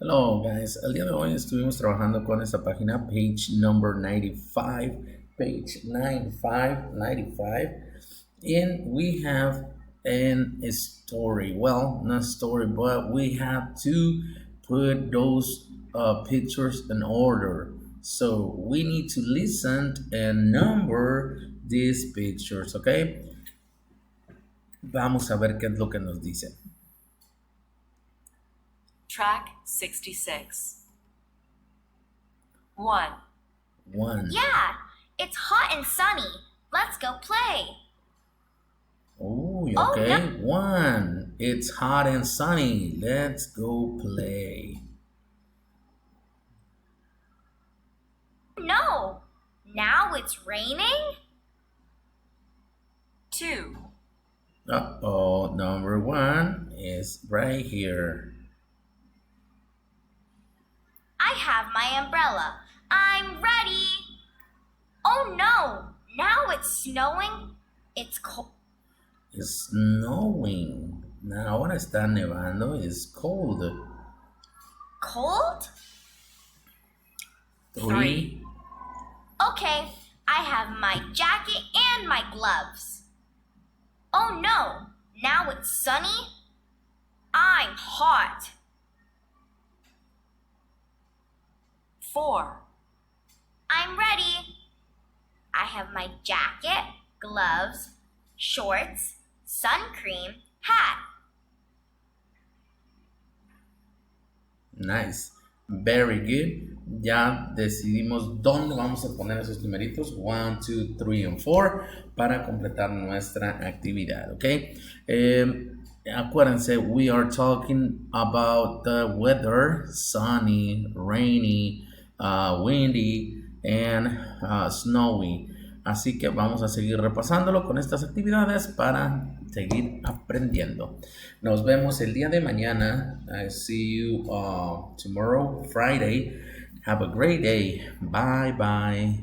Hello guys, el día de hoy estuvimos trabajando con esta página, page number 95, page 95, and we have a story. Well, not story, but we have to put those pictures in order. So we need to listen and number these pictures, okay? Vamos a ver qué es lo que nos dice. Track 66. 1. Yeah, it's hot and sunny. Let's go play. Oh, Oh, okay. no. 1. It's hot and sunny. Let's go play. No, now it's raining? 2. Uh-oh, number 1 is right here. I have my umbrella. I'm ready. Oh no, now it's snowing. It's cold. It's snowing. Now, ahora está nevando. It's cold. Cold? 3. Okay, I have my jacket and my gloves. Oh no, now it's sunny. I'm hot. 4. I'm ready. I have my jacket, gloves, shorts, sun cream, hat. Nice. Very good. Ya decidimos dónde vamos a poner esos numeritos 1, 2, 3 and 4 para completar nuestra actividad, ¿ok? Acuérdense, we are talking about the weather, sunny, rainy, windy and snowy. Así que vamos a seguir repasándolo con estas actividades para seguir aprendiendo. Nos vemos el día de mañana. I see you tomorrow, Friday. Have a great day. Bye, bye.